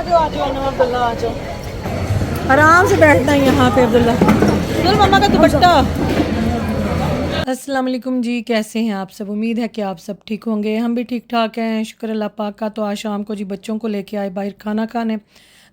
आ जाओ अनवर अब्दुल्ला आ जाओ, आराम से बैठना है यहाँ पे अब्दुल्ला। चल मम्मा का दुपट्टा। अस्सलाम वालेकुम जी, कैसे हैं आप सब? उम्मीद है कि आप सब ठीक होंगे। हम भी ठीक ठाक हैं, शुक्र अल्लाह पाक का। तो आज शाम को जी बच्चों को लेके आए बाहर खाना खाने।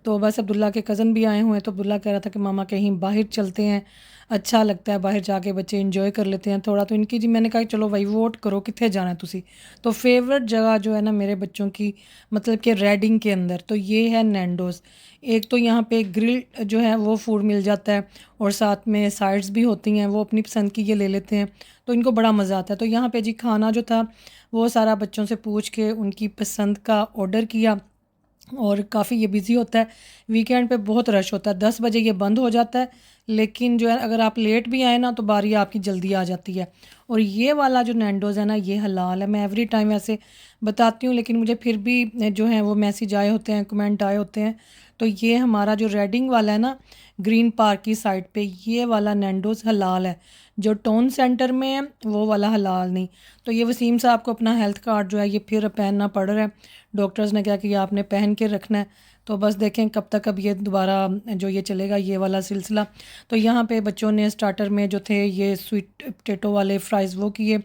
तो बस अब्दुल्ला के कज़न भी आए हुए हैं, तो अब्दुल्ला कह रहा था कि मामा कहीं बाहर चलते हैं, अच्छा लगता है बाहर जाके, बच्चे इंजॉय कर लेते हैं थोड़ा। तो इनकी जी मैंने कहा चलो भाई वोट करो कितने जाना है तुसी। तो फेवरेट जगह जो है ना मेरे बच्चों की, मतलब कि रेडिंग के अंदर, तो ये है नैंडोज़। एक तो यहाँ पे ग्रिल जो है वो फूड मिल जाता है, और साथ में साइड्स भी होती हैं, वो अपनी पसंद की ये ले लेते हैं, तो इनको बड़ा मज़ा आता है। तो यहाँ पे जी खाना जो था वो सारा बच्चों से पूछ के उनकी पसंद का ऑर्डर किया। और काफ़ी ये बिज़ी होता है, वीकेंड पे बहुत रश होता है, 10 बजे ये बंद हो जाता है। लेकिन जो है अगर आप लेट भी आए ना तो बारी आपकी जल्दी आ जाती है। और ये वाला जो नैंडोज़ है ना ये हलाल है, मैं एवरी टाइम ऐसे बताती हूँ, लेकिन मुझे फिर भी जो है वो मैसेज आए होते हैं, कमेंट आए होते हैं। तो ये हमारा जो रेडिंग वाला है ना, ग्रीन पार्क की साइड पे, ये वाला नैंडोज़ हलाल है। जो टाउन सेंटर में है वो वाला हलाल नहीं। तो ये वसीम साहब को अपना हेल्थ कार्ड जो है ये फिर पहनना पड़ रहा है। डॉक्टर्स ने कहा कि ये आपने पहन के रखना है। तो बस देखें कब तक अब ये दोबारा जो ये चलेगा ये वाला सिलसिला। तो यहाँ पे बच्चों ने स्टार्टर में जो थे ये स्वीट पोटैटो वाले फ्राइज़ वो किए।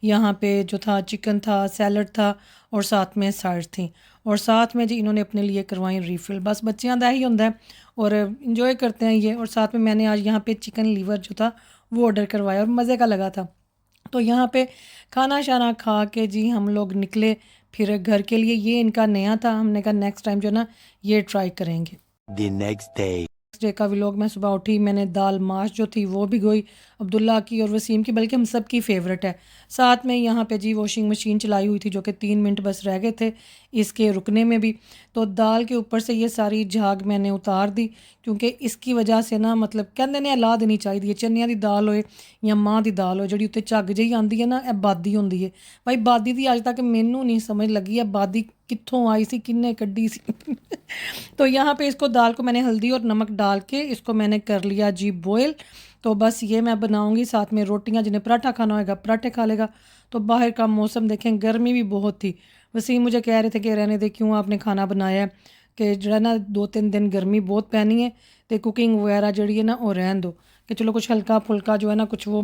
यहाँ पे जो था चिकन था, सैलड था, और साथ में साइड थी। और साथ में जी इन्होंने अपने लिए करवाई रीफ़िल। बस बच्चियां दा ही होंदा है और इंजॉय करते हैं ये। और साथ में मैंने आज यहाँ पे चिकन लीवर जो था वो ऑर्डर करवाया और मज़े का लगा था। तो यहाँ पे खाना शाना खा के जी हम लोग निकले फिर घर के लिए। ये इनका नया था, हमने कहा नेक्स्ट टाइम जो है ना ये ट्राई करेंगे। The next day. डे का व्लॉग, मैं सुबह उठी, मैंने दाल माश जो थी वो भिगोई, अब्दुल्ला की और वसीम की, बल्कि हम सब की फ़ेवरेट है। साथ में यहाँ पे जी वॉशिंग मशीन चलाई हुई थी, जो कि 3 मिनट बस रह गए थे इसके रुकने में भी। तो दाल के ऊपर से ये सारी झाग मैंने उतार दी, क्योंकि इसकी वजह से ना मतलब कहते ने ला देनी चाहिए। चनिया की दाल होए या माँ की दाल हो, जी उत्ते झग जी आती है ना, यह बादी होंगी है। भाई बादी की अज तक मैनू नहीं समझ लगी है, बादी कित्थों आई सी, किन्ने कड्डी सी। तो यहाँ पे इसको दाल को मैंने हल्दी और नमक डाल के इसको मैंने कर लिया जी बॉयल। तो बस ये मैं बनाऊंगी, साथ में रोटियां, जिन्हें पराठा खाना होगा पराठे खा लेगा। तो बाहर का मौसम देखें, गर्मी भी बहुत थी। वसीम मुझे कह रहे थे कि रहने दे, क्यों आपने खाना बनाया है, कि जरा ना 2-3 दिन गर्मी बहुत पैनी है, तो कुकिंग वगैरह जड़ी है ना वो रहन दो, कि चलो कुछ हल्का फुल्का जो है ना कुछ वो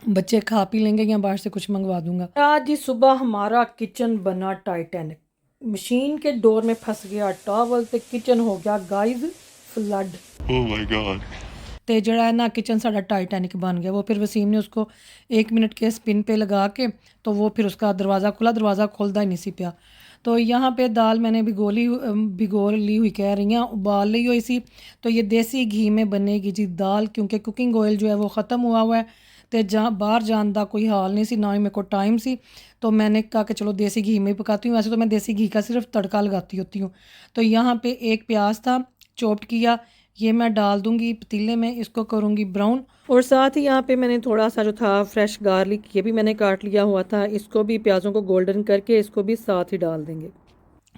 बच्चे खा पी लेंगे, या बाहर से कुछ मंगवा दूंगा। आज ही सुबह हमारा किचन बना टाइटैनिक, मशीन के डोर में फंस गया टॉवल, ते किचन हो गया guys flood. Oh my God. ते जड़ा है ना किचन साड़ा टाइटैनिक बन गया। वो फिर वसीम ने उसको 1 मिनट के स्पिन पे लगा के, तो वो फिर उसका दरवाज़ा खुला, दरवाज़ा खुलता ही नहीं सी पिया। तो यहाँ पे दाल मैंने भिगो ली हुई कह रही हैं, उबाल ली हुई सी। तो ये देसी घी में बनेगी जी दाल, क्योंकि कुकिंग ऑयल जो है वो ख़त्म हुआ हुआ है। तो जहाँ बाहर जान का कोई हाल नहीं सी, ना ही मेरे को टाइम सी। तो मैंने कहा कि चलो देसी घी में ही पकाती हूँ। वैसे तो मैं देसी घी का सिर्फ तड़का लगाती होती हूँ। तो यहाँ पे एक प्याज था चॉप्ड किया, ये मैं डाल दूंगी पतीले में, इसको करूंगी ब्राउन। और साथ ही यहाँ पे मैंने थोड़ा सा जो था फ्रेश गार्लिक, ये भी मैंने काट लिया हुआ था, इसको भी प्याज़ों को गोल्डन करके इसको भी साथ ही डाल देंगे।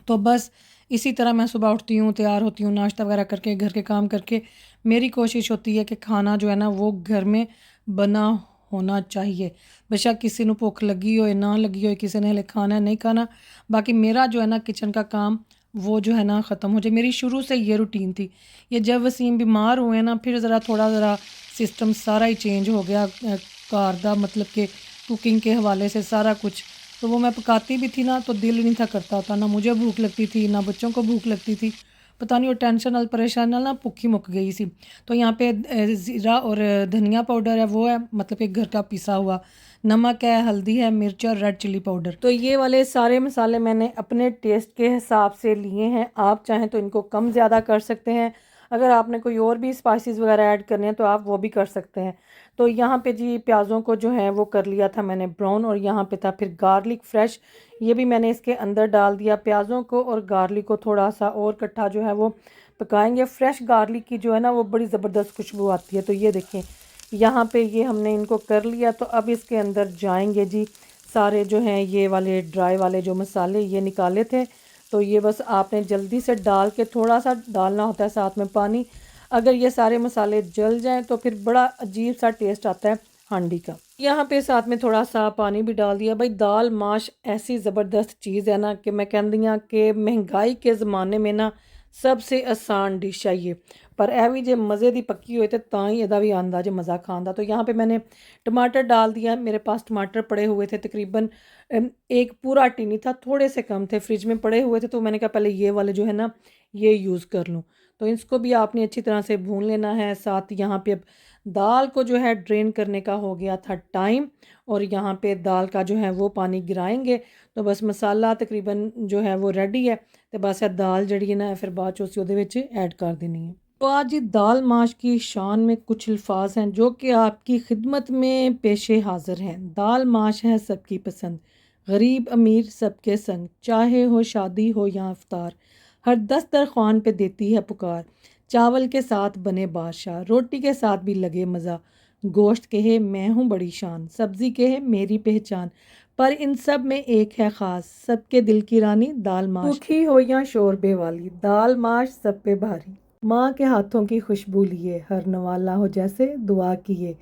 तो बस इसी तरह मैं सुबह उठती हूँ, तैयार होती हूँ, नाश्ता वगैरह करके घर के काम करके। मेरी कोशिश होती है कि खाना जो है ना वो घर में बना होना चाहिए, बेशक किसी को भुख लगी हो ना लगी हो, किसी ने हले खाना है नहीं खाना। बाकी मेरा जो है ना किचन का काम वो जो है ना ख़त्म हो जाए, मेरी शुरू से ये रूटीन थी। ये जब वसीम बीमार हुए ना फिर ज़रा सिस्टम सारा ही चेंज हो गया घर का, मतलब कि कुकिंग के हवाले से सारा कुछ। तो वो मैं पकाती भी थी ना तो दिल नहीं था करता था, ना मुझे भूख लगती थी ना बच्चों को भूख लगती थी। पता नहीं वो टेंशन नाल परेशान नाल ना भुखी मुक गई सी। तो यहाँ पे ज़ीरा और धनिया पाउडर है वो है, मतलब कि घर का पिसा हुआ, नमक है, हल्दी है, मिर्च और रेड चिली पाउडर। तो ये वाले सारे मसाले मैंने अपने टेस्ट के हिसाब से लिए हैं। आप चाहें तो इनको कम ज़्यादा कर सकते हैं, अगर आपने कोई और भी स्पाइसेस वगैरह ऐड करने हैं तो आप वो भी कर सकते हैं। तो यहाँ पे जी प्याज़ों को जो है वो कर लिया था मैंने ब्राउन, और यहाँ पे था फिर गार्लिक फ्रेश, ये भी मैंने इसके अंदर डाल दिया। प्याज़ों को और गार्लिक को थोड़ा सा और इकट्ठा जो है वो पकाएंगे। फ्रेश गार्लिक की जो है ना वो बड़ी ज़बरदस्त खुशबू आती है। तो ये देखें यहाँ पे ये हमने इनको कर लिया। तो अब इसके अंदर जाएंगे जी सारे जो हैं ये वाले ड्राई वाले जो मसाले ये निकाले थे। तो ये बस आपने जल्दी से डाल के, थोड़ा सा डालना होता है साथ में पानी। अगर ये सारे मसाले जल जाएं तो फिर बड़ा अजीब सा टेस्ट आता है हांडी का। यहाँ पे साथ में थोड़ा सा पानी भी डाल दिया। भाई दाल माश ऐसी ज़बरदस्त चीज़ है ना कि मैं कहती हाँ कि महंगाई के ज़माने में ना सबसे आसान डिश है ये, पर ਇਹ ਵੀ ਜੇ मज़े ਦੀ पक्की ਹੋਏ ਤੇ ਤਾਂ ਹੀ ਇਹਦਾ ਵੀ ਆਂਦਾ ਜੇ मज़ा खान ਦਾ। तो यहाँ पे मैंने टमाटर डाल दिया, मेरे पास टमाटर पड़े हुए थे तकरीबन एक पूरा टिनी था, थोड़े से कम थे, फ्रिज में पड़े हुए थे, तो मैंने कहा पहले ये वाले जो है ना ये यूज़ कर लूँ। तो इसको भी आपने अच्छी तरह से भून लेना है। साथ यहाँ पे अब दाल को जो है ड्रेन करने का हो गया था टाइम, और यहाँ पे दाल का जो है वो पानी गिराएंगे। तो बस मसाला तकरीबन जो है वो रेडी है, तो बस ਇਹ दाल जड़ी है ना फिर बाद चो ਅਸੀਂ ਉਹਦੇ ਵਿੱਚ ऐड कर देनी है। तो आज ये दाल माश की शान में कुछ अल्फाज हैं जो कि आपकी खिदमत में पेशे हाजिर हैं। दाल माश है सबकी पसंद, गरीब अमीर सबके संग, चाहे हो शादी हो या अफ्तार, हर दस्तरखान पे देती है पुकार। चावल के साथ बने बादशाह, रोटी के साथ भी लगे मज़ा, गोश्त कहे मैं हूँ बड़ी शान, सब्ज़ी कहे मेरी पहचान, पर इन सब में एक है ख़ास, सबके दिल की रानी दाल माश। सूखी हो या शोरबे वाली, दाल माश सब पे भारी, माँ के हाथों की खुशबू लिए, हर नवाला हो जैसे दुआ किए।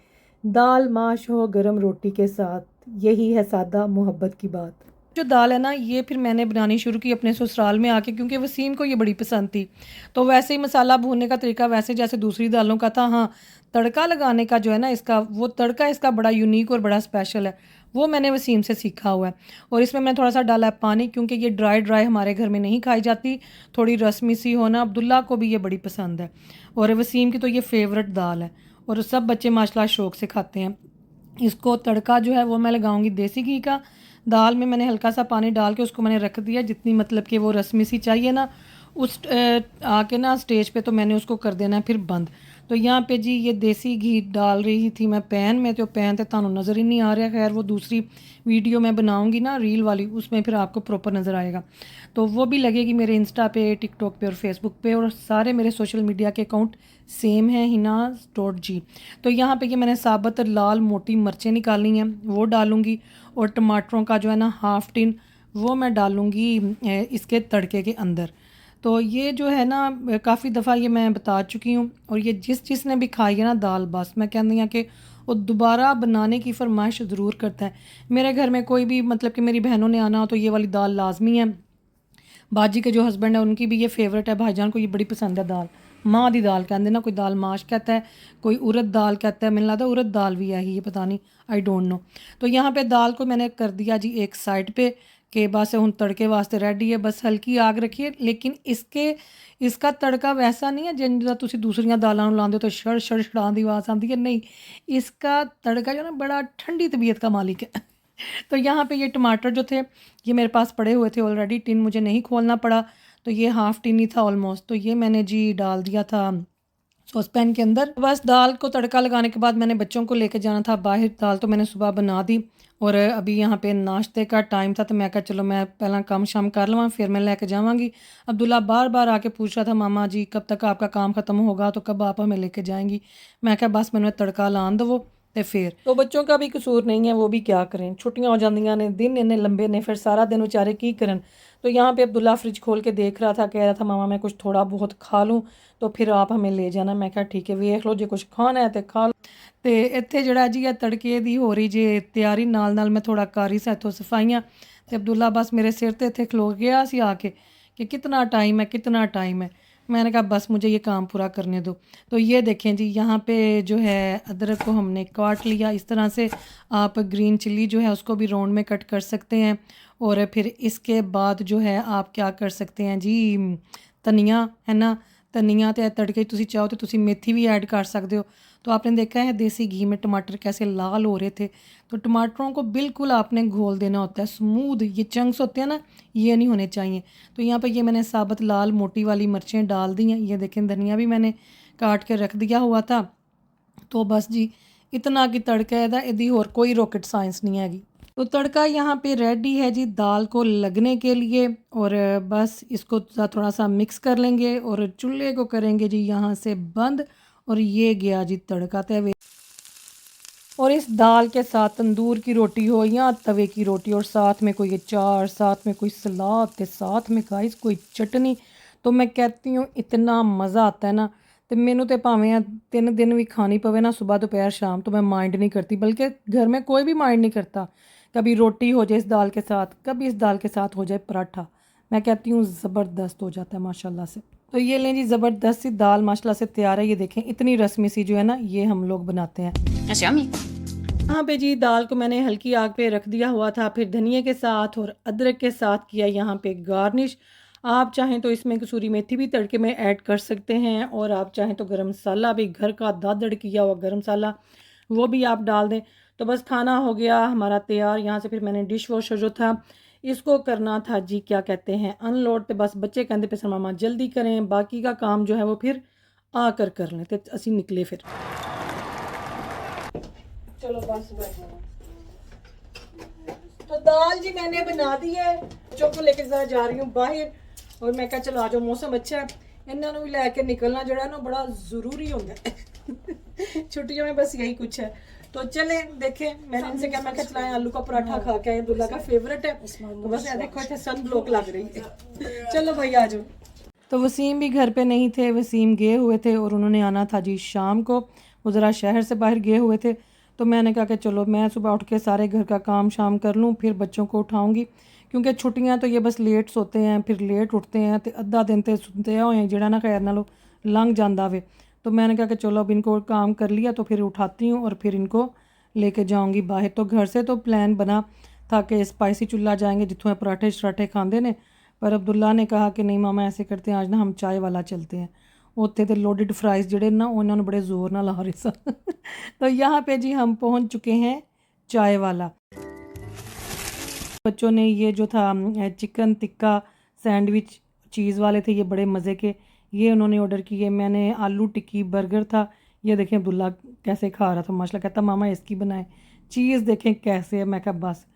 दाल माश हो गरम रोटी के साथ, यही है सादा मोहब्बत की बात। जो दाल है ना ये फिर मैंने बनानी शुरू की अपने ससुराल में आके, क्योंकि वसीम को ये बड़ी पसंद थी। तो वैसे ही मसाला भूनने का तरीका वैसे जैसे दूसरी दालों का था, हाँ तड़का लगाने का जो है ना इसका, वो तड़का इसका बड़ा यूनिक और बड़ा स्पेशल है, वो मैंने वसीम से सीखा हुआ है। और इसमें मैंने थोड़ा सा डाला है पानी, क्योंकि ये ड्राई ड्राई हमारे घर में नहीं खाई जाती, थोड़ी रस्मी सी होना। अब्दुल्ला को भी ये बड़ी पसंद है, और वसीम की तो ये फेवरेट दाल है, और सब बच्चे माशाल्लाह शौक़ से खाते हैं। इसको तड़का जो है वो मैं लगाऊंगी देसी घी का। दाल में मैंने हल्का सा पानी डाल के उसको मैंने रख दिया, जितनी मतलब कि वो रस्मी सी चाहिए ना उस आके ना स्टेज पे, तो मैंने उसको कर देना है फिर बंद। तो यहाँ पे जी ये देसी घी डाल रही थी मैं पैन में, तो पैन तो थानू नज़र ही नहीं आ रहा। खैर वो दूसरी वीडियो मैं बनाऊंगी ना रील वाली, उसमें फिर आपको प्रॉपर नज़र आएगा। तो वो भी लगेगी मेरे इंस्टा पे, टिकटॉक पे और फेसबुक पे, और सारे मेरे सोशल मीडिया के अकाउंट सेम है हिनाज.जी। तो यहाँ पे ये मैंने साबुत लाल मोटी मिर्चें निकाली हैं वो डालूँगी, और टमाटरों का जो है ना हाफ़ टिन वो मैं डालूँगी इसके तड़के के अंदर। तो ये जो है ना काफ़ी दफ़ा ये मैं बता चुकी हूँ, और ये जिसने भी खाई है ना दाल, बस मैं कहती हूँ कि वो दोबारा बनाने की फरमाइश ज़रूर करता है। मेरे घर में कोई भी मतलब कि मेरी बहनों ने आना हो तो ये वाली दाल लाजमी है। बाजी के जो हस्बैंड है उनकी भी ये फेवरेट है, भाईजान को ये बड़ी पसंद है दाल। माँ दी दाल कहते ना, कोई दाल माश कहता है, कोई उड़द दाल कहता है, मैंने लगता उड़द दाल भी है ही, ये पता नहीं, आई डोंट नो। तो यहाँ पे दाल को मैंने कर दिया जी एक साइड पे कि बस हुण तड़के वास्ते रेडी है, बस हल्की आग रखिए। लेकिन इसका तड़का वैसा नहीं है जिन्ना तुसी दूसरियां दालों नूं लांदे हो तो छड़ छड़ छड़ां दी आवाज़ आती है, नहीं, इसका तड़का जो ना बड़ा ठंडी तबीयत का मालिक है। तो यहाँ पे ये टमाटर जो थे ये मेरे पास पड़े हुए थे ऑलरेडी, टिन मुझे नहीं खोलना पड़ा, तो ये हाफ़ टिन ही था ऑलमोस्ट। तो ये मैंने जी डाल दिया था सॉस पैन के अंदर। बस दाल को तड़का लगाने के बाद मैंने बच्चों को लेकर जाना था बाहर, दाल तो मैंने सुबह बना दी, और अभी यहाँ पे नाश्ते का टाइम था, तो मैं कहा चलो मैं पहला काम शाम कर लवां फिर मैं लेके जावांगी। अब्दुल्ला बार बार आके पूछ रहा था मामा जी कब तक आपका काम ख़त्म होगा, तो कब आप हमें लेके जाएंगी। मैं कहा बस मैंने तड़का लान दो तो फिर, तो बच्चों का भी कसूर नहीं है, वो भी क्या करें, छुट्टियां हो जांदियां ने, दिन इन्ने लंबे ने, फिर सारा दिन बेचारे की करन। तो यहाँ पे अब्दुल्ला फ्रिज खोल के देख रहा था, कह रहा था मामा मैं कुछ थोड़ा बहुत खा लूँ तो फिर आप हमें ले जाना। मैं कहा ठीक है वेख लो, जो कुछ खाना है तो खा लो। तो इत्थे जड़ा जी तड़के दी हो रही जे तैयारी, नाल मैं थोड़ा कर रही सा इत्थों सफाइयाँ, तो अब्दुल्ला बस मेरे सिर ते इत्थे खलो गया सी आके कि कितना टाइम है कितना टाइम है। मैंने कहा बस मुझे ये काम पूरा करने दो। तो ये देखें जी यहाँ पे जो है अदरक को हमने काट लिया इस तरह से। आप ग्रीन चिल्ली जो है उसको भी राउंड में कट कर सकते हैं, और फिर इसके बाद जो है आप क्या कर सकते हैं जी, धनिया है ना, धनिया तो तड़के तुसी चाहो तो तुसी मेथी भी ऐड कर सकते हो। तो आपने देखा है देसी घी में टमाटर कैसे लाल हो रहे थे। तो टमाटरों को बिल्कुल आपने घोल देना होता है स्मूथ, ये चंक्स होते हैं ना ये नहीं होने चाहिए। तो यहाँ पे ये मैंने साबुत लाल मोटी वाली मिर्चें डाल दी हैं, ये देखें धनिया भी मैंने काट के रख दिया हुआ था। तो बस जी इतना कि तड़का है यदि और कोई रॉकेट साइंस नहीं हैगी। तो तड़का यहाँ पे रेडी है जी दाल को लगने के लिए, और बस इसको थोड़ा सा मिक्स कर लेंगे और चूल्हे को करेंगे जी यहाँ से बंद, और ये गया जी तड़का तवे। और इस दाल के साथ तंदूर की रोटी हो या तवे की रोटी, और साथ में कोई अचार, साथ में कोई सलाद, ते साथ में गाइस कोई चटनी, तो मैं कहती हूँ इतना मज़ा आता है ना। तो मैनू तो भावें 3 दिन भी खानी पवे ना, सुबह दोपहर शाम, तो मैं माइंड नहीं करती, बल्कि घर में कोई भी माइंड नहीं करता। कभी रोटी हो जाए इस दाल के साथ, कभी इस दाल के साथ हो जाए पराठा, मैं कहती हूँ ज़बरदस्त हो जाता है माशाल्लाह से। तो ये लें जी, ज़बरदस्त सी दाल माशाल्लाह से तैयार है। ये देखें इतनी रस्मी सी जो है ना, ये हम लोग बनाते हैं। That's yummy. यहाँ पे जी दाल को मैंने हल्की आग पे रख दिया हुआ था, फिर धनिए के साथ और अदरक के साथ किया यहाँ पे गार्निश। आप चाहें तो इसमें कसूरी मेथी भी तड़के में ऐड कर सकते हैं, और आप चाहें तो गरम मसाला भी घर का दादड़ किया हुआ गरम मसाला वो भी आप डाल दें। तो बस खाना हो गया हमारा तैयार। यहाँ से फिर मैंने डिश वॉशर जो था इसको करना था जी, क्या कहते हैं, अनलोड। तो बस बच्चे कहते पे सर मामा जल्दी करें, बाकी का काम जो है वो फिर आकर कर लें। तो असी निकले फिर, चलो बस बैठो। तो दाल जी मैंने बना दी है, चुप लेके जा रही हूँ बाहर। और मैं कहा चलो आ जाओ, मौसम अच्छा है, इन्होंने भी लैके निकलना जड़ा ना बड़ा ज़रूरी होता है छुट्टियों में बस यही कुछ है। तो चले देखें, मैंने इनसे क्या, मैं चलाएं आलू का पराठा खा के आए, दुल्ला का फेवरेट है। तो बस ये देखो इतने सन ब्लॉक लग रही है। चलो भाई आ जाओ। तो वसीम भी घर पे नहीं थे, वसीम गए हुए थे और उन्होंने आना था जी शाम को। वो ज़रा शहर से बाहर गए हुए थे। तो मैंने कहा कि चलो मैं सुबह उठ के सारे घर का काम शाम कर लूँ, फिर बच्चों को उठाऊँगी, क्योंकि छुट्टियाँ तो ये बस लेट सोते हैं फिर लेट उठते हैं, तो अद्धा दिन तो सुनते होए जेड़ा ना खैर नालो लंघ जाता वे। तो मैंने कहा कि चलो अब इनको काम कर लिया तो फिर उठाती हूँ और फिर इनको लेके जाऊँगी बाहर। तो घर से तो प्लान बना था कि स्पाइसी चुल्ला जाएंगे जितों पराठे शराठे खाते ने, पर अब्दुल्ला ने कहा कि नहीं मामा ऐसे करते हैं, आज ना हम चाय वाला चलते हैं। उत्थे तो लोडेड फ्राइज़ ਜਿਹੜੇ ना उन्होंने बड़े ज़ोर ना ला रहे सन तो यहाँ पे जी हम पहुँच चुके हैं चाय वाला। बच्चों ने ये जो था चिकन टिक्का सैंडविच चीज़ वाले थे, ये बड़े मज़े के, ये उन्होंने ऑर्डर किए। मैंने आलू टिक्की बर्गर था, ये देखें अब्दुल्ला कैसे खा रहा था माशाल्लाह, कहता मामा इसकी बनाए। चीज़ देखें कैसे है, मैं कहा बस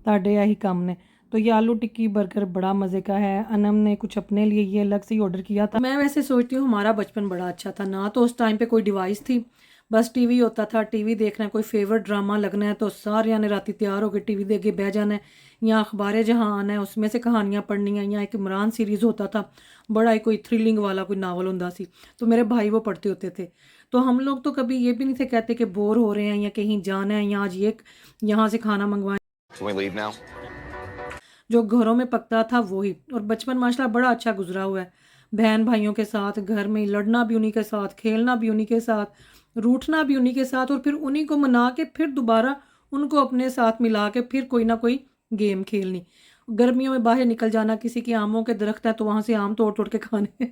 ताड़े यही काम ने। तो ये आलू टिक्की बर्गर बड़ा मज़े का है। अनम ने कुछ अपने लिए ये अलग से ही ऑर्डर किया था। मैं वैसे सोचती हूँ हमारा बचपन बड़ा अच्छा था ना, तो उस टाइम पे कोई डिवाइस थी, बस टीवी होता था, टीवी देखना है, कोई फेवरेट ड्रामा लगना है तो सारे ने राती तैयार होकर टीवी दे के बह जाना है, या अखबार जहाँ आना है उसमें से कहानियाँ पढ़नी है, या एक इमरान सीरीज़ होता था बड़ा ही कोई थ्रिलिंग वाला कोई नावल होता सी, तो मेरे भाई वो पढ़ते होते थे। तो हम लोग तो कभी ये भी नहीं थे कहते कि बोर हो रहे हैं या कहीं जाना है या आज ये यहाँ से खाना मंगवाएं। Can we leave now? जो घरों में पकता था वही। और बचपन माशाल्लाह बड़ा अच्छा गुजरा हुआ है, बहन भाइयों के साथ घर में लड़ना भी उन्हीं के साथ, खेलना भी उन्हीं के साथ, रूठना भी उन्हीं के साथ, और फिर उन्हीं को मना के फिर दोबारा उनको अपने साथ मिला के फिर कोई ना कोई गेम खेलनी। गर्मियों में बाहर निकल जाना, किसी के आमों के दरख्त है तो वहाँ से आम तोड़ तोड़ के खाने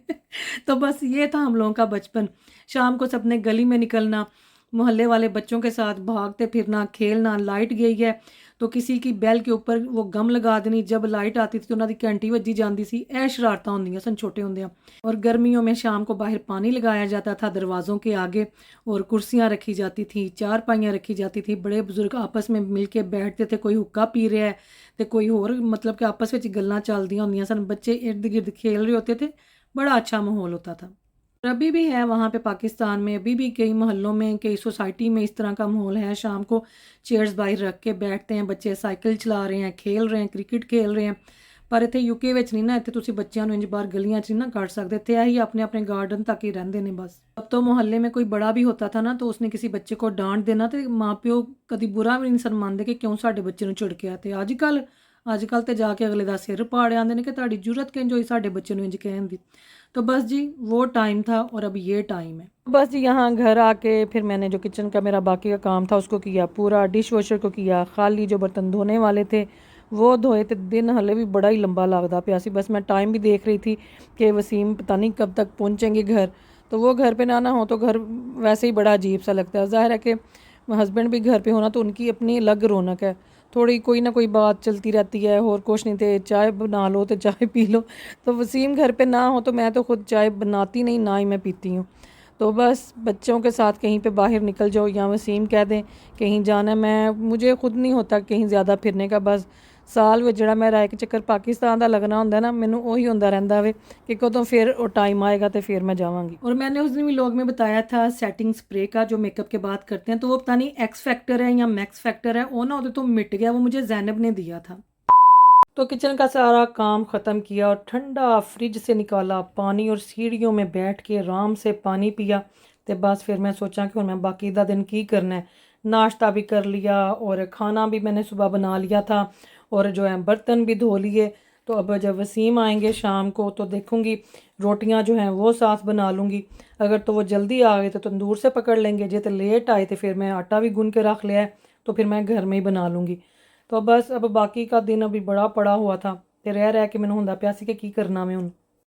तो बस ये था हम लोगों का बचपन। शाम को सबने गली में निकलना, मोहल्ले वाले बच्चों के साथ भागते फिरना, खेलना। लाइट गई है तो किसी की बैल के ऊपर वो गम लगा देनी, जब लाइट आती थी तो उन्होंने घंटी वजी जाती सी। ए शरारतां होंदियां सन छोटे होंदियां। और गर्मियों में शाम को बाहर पानी लगाया जाता था दरवाज़ों के आगे, और कुर्सियां रखी जाती थी, चारपाइयाँ रखी जाती थी, बड़े बुजुर्ग आपस में मिल के बैठते थे, कोई हुक्का पी रहा है तो कोई होर मतलब कि आपस में गल्लां चलदियां होंदियां सन, बच्चे इर्द गिर्द खेल रहे होते थे, बड़ा अच्छा माहौल होता था। और अभी भी है वहाँ पे पाकिस्तान में, अभी भी कई मोहल्लों में कई सोसाइटी में इस तरह का माहौल है। शाम को चेयर्स बाहर रख के बैठते हैं बच्चे, साइकिल चला रहे हैं, खेल रहे हैं, क्रिकेट खेल रहे हैं। पर इतने यूके ਵਿੱਚ नहीं ना, इतने तुसी बच्चों ਨੂੰ इंज बाहर गलियां 'ਚ नहीं ना ਕੱਢ सकते, इतने यही अपने अपने गार्डन तक ही रहते हैं बस। अब तो मोहल्ले में कोई बड़ा भी होता था ना तो उसने किसी बच्चे को डांट देना तो माँ प्यो कभी बुरा भी नहीं सन मानते कि क्यों साडे बच्चे ਨੂੰ ਝਿੜਕਿਆ। ਤੇ ਅੱਜ ਕੱਲ ਤੇ ਜਾ ਕੇ ਅਗਲੇ ਦਾ ਸਿਰ ਪਾੜ ਆਉਂਦੇ ਨੇ ਕਿ ਤੁਹਾਡੀ ਜ਼ਰੂਰਤ ਕਿੰਜ ਹੋਈ ਸਾਡੇ ਬੱਚੇ ਨੂੰ ਇੰਜ ਕਹਿਣ ਦੀ। तो बस जी वो टाइम था और अब ये टाइम है। बस जी यहाँ घर आके फिर मैंने जो किचन का मेरा बाकी का काम था उसको किया पूरा, डिश वॉशर को किया खाली, जो बर्तन धोने वाले थे वो धोए। तो दिन हले भी बड़ा ही लंबा लगता पिया सी। बस मैं टाइम भी देख रही थी कि वसीम पता नहीं कब तक पहुँचेंगे घर, तो वो घर पे ना ना हो तो घर वैसे ही बड़ा अजीब सा लगता है। ज़ाहिर है कि हस्बैंड भी घर पे होना तो उनकी अपनी अलग रौनक है, थोड़ी कोई ना कोई बात चलती रहती है, और कुछ नहीं थे चाय बना लो तो चाय पी लो। तो वसीम घर पे ना हो तो मैं तो ख़ुद चाय बनाती नहीं, ना ही मैं पीती हूँ। तो बस बच्चों के साथ कहीं पे बाहर निकल जाओ या वसीम कह दें कहीं जाना, मुझे खुद नहीं होता कहीं ज़्यादा फिरने का। बस साल में जड़ा मेरा एक चक्कर पाकिस्तान का लगना होंदा ना, मैनू उही होंदा रहंदा वे कि कदों फिर वो टाइम आएगा तो फिर मैं जावांगी। और मैंने उस दिन भी लोग में बताया था सेटिंग स्प्रे का जो मेकअप के बाद करते हैं, तो वो पता नहीं एक्स फैक्टर है या मैक्स फैक्टर है, वो ना उधर तो मिट गया, वो मुझे जैनब ने दिया था। तो किचन का सारा काम ख़त्म किया और ठंडा फ्रिज से निकाला पानी और सीढ़ियों में बैठ के आराम से पानी पिया। तो बस फिर मैं सोचा कि मैं बाकी दा दिन की करना है। नाश्ता भी कर लिया और खाना भी मैंने सुबह बना लिया था, और जो है बर्तन भी धो लिए। तो अब जब वसीम आएंगे शाम को तो देखूंगी रोटियां जो हैं वो साथ बना लूँगी। अगर तो वो जल्दी आ गए तो तंदूर से पकड़ लेंगे, जे तो लेट आए तो फिर मैं आटा भी गूंद के रख लिया है तो फिर मैं घर में ही बना लूँगी। तो बस अब बाकी का दिन अभी बड़ा पड़ा हुआ था तो रह रह के मैंने हुंदा पिया सी कि की करना मैं हूँ।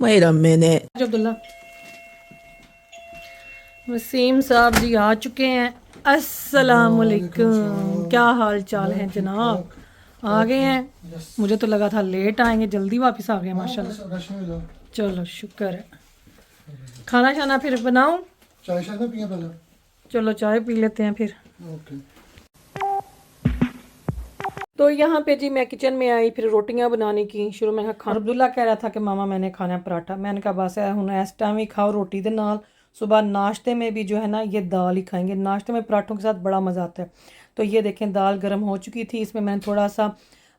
Wait a minute. Abdullah Wasim साहब जी आ चुके हैं। अस्सलाम वालेकुम, क्या हाल चाल है जनाब? आ गए हैं? मुझे तो लगा था लेट आएंगे, जल्दी वापस आ गए माशाल्लाह। चलो शुक्र है। खाना शाना फिर बनाऊं? चाय शाय ना पिए पहले। चलो चाय पी लेते हैं फिर। ओके। तो यहाँ पे जी मैं किचन में आई, फिर रोटियां बनाने की शुरू में खाना। अब्दुल्ला कह रहा था कि मामा मैंने खाना है पराठा। मैंने कहा बस है हुन इस टाइम ही खाओ रोटी दे नाल, सुबह नाश्ते में भी जो है ना ये दाल ही खाएंगे। नाश्ते में पराठों के साथ बड़ा मज़ा आता है। तो ये देखें दाल गर्म हो चुकी थी, इसमें मैंने थोड़ा सा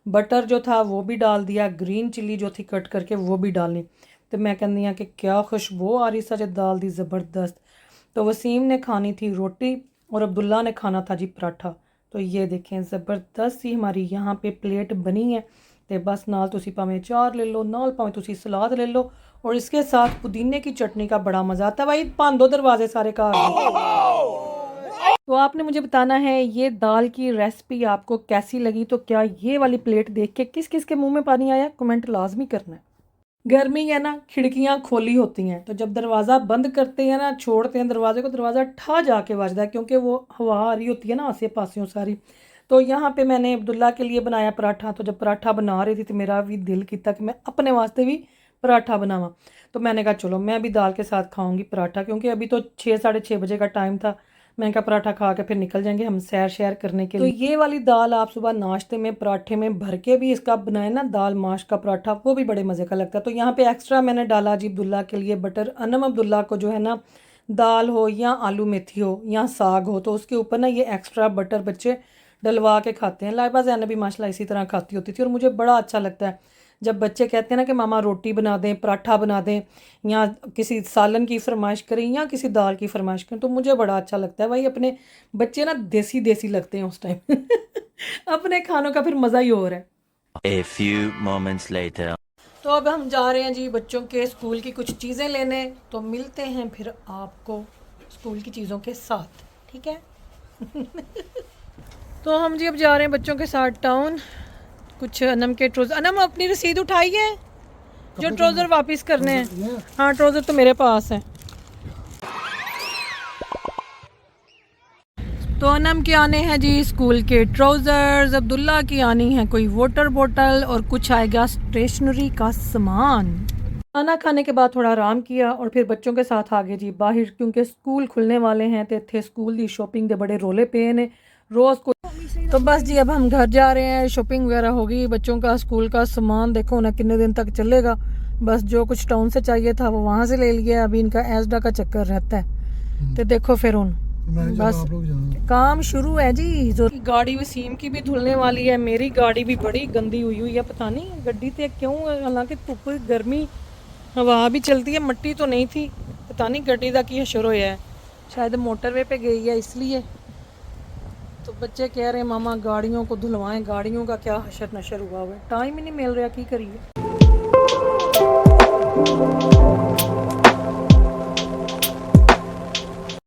बटर जो था वो भी डाल दिया, ग्रीन चिली जो थी कट करके वो भी डाली। तो मैं कहनी हाँ कि क्या खुशबू आ रही सच दाल दी ज़बरदस्त। तो वसीम ने खानी थी रोटी और अब्दुल्ला ने खाना था जी पराठा। तो ये देखें ज़बरदस्त सी हमारी यहाँ पे प्लेट बनी है। तो बस नाल तुसी भावें चार ले लो, नाल भावें तुसी सलाद ले लो, और इसके साथ पुदीने की चटनी का बड़ा मज़ा आता है। भाई पान दो दरवाजे सारे का। तो आपने मुझे बताना है ये दाल की रेसिपी आपको कैसी लगी। तो क्या ये वाली प्लेट देख के किस किस के मुंह में पानी आया, कमेंट लाजमी करना है। गर्मी है ना, खिड़कियां खोली होती हैं तो जब दरवाज़ा बंद करते हैं ना, छोड़ते हैं दरवाजे को, दरवाज़ा ठा जाके बजता है क्योंकि वो हवा आ रही होती है ना आसे पासियों सारी। तो यहाँ पे मैंने अब्दुल्ला के लिए बनाया पराठा। तो जब पराठा बना रही थी तो मेरा भी दिल किया कि मैं अपने वास्ते भी पराठा बनावा। तो मैंने कहा चलो मैं भी दाल के साथ खाऊंगी पराठा, क्योंकि अभी तो 6 साढ़े 6 बजे का टाइम था। मैं कहा पराठा खा के फिर निकल जाएंगे हम सैर शैर करने के लिए। तो ये वाली दाल आप सुबह नाश्ते में पराठे में भर के भी इसका बनाए ना, दाल माश का पराठा, वो भी बड़े मज़े का लगता है। तो यहाँ पे एक्स्ट्रा मैंने डाला जी अब्दुल्ला के लिए बटर। अनम अब्दुल्ला को जो है ना दाल हो या आलू मेथी हो या साग हो तो उसके ऊपर ना ये एक्स्ट्रा बटर बच्चे डलवा के खाते हैं। लाइबा ज़ैनब भी माशाल्लाह इसी तरह खाती होती थी और मुझे बड़ा अच्छा लगता है जब बच्चे कहते हैं ना कि मामा रोटी बना दें, पराठा बना दें, या किसी सालन की फरमाइश करें या किसी दाल की फरमाइश करें, तो मुझे बड़ा अच्छा लगता है। भाई अपने बच्चे ना देसी देसी लगते हैं उस टाइम। अपने खानों का फिर मज़ा ही और है। A few moments later. तो अब हम जा रहे हैं जी बच्चों के स्कूल की कुछ चीज़ें लेने। तो मिलते हैं फिर आपको स्कूल की चीज़ों के साथ, ठीक है? तो हम जी अब जा रहे हैं बच्चों के साथ टाउन। कुछ अनम के ट्रोज़र, अनम अपनी रसीद उठाई है जो ट्रोज़र वापस करने हैं। हाँ ट्रोज़र तो मेरे पास है। तो अनम के आने हैं जी स्कूल के ट्राउज़र्स, अब्दुल्ला की आनी है कोई वाटर बोतल, और कुछ आएगा स्टेशनरी का सामान। खाना खाने के बाद थोड़ा आराम किया और फिर बच्चों के साथ आ गए जी बाहर, क्योंकि स्कूल खुलने वाले हैं। तो इतने स्कूल की शॉपिंग के बड़े रोले पे ने रोज़ को। तो बस जी अब हम घर जा रहे हैं, शॉपिंग वगैरह होगी, बच्चों का स्कूल का सामान देखो ना कितने दिन तक चलेगा। बस जो कुछ टाउन से चाहिए था वो वहाँ से ले लिया। अभी इनका एसडा का चक्कर रहता है। तो देखो फिर उन बस काम शुरू है जी। जो गाड़ी वसीम की भी धुलने वाली है, मेरी गाड़ी भी बड़ी गंदी हुई है। पता नहीं गड्डी तो क्यों, हालांकि धुप गर्मी हवा भी चलती है, मट्टी तो नहीं थी। पता नहीं गड्डी का की हशर होया है, शायद मोटरवे पे गई है इसलिए। तो बच्चे कह रहे हैं मामा गाड़ियों को धुलवाएं, गाड़ियों का क्या हशर नशर हुआ हुआ है, टाइम ही नहीं मिल रहा, की करिए।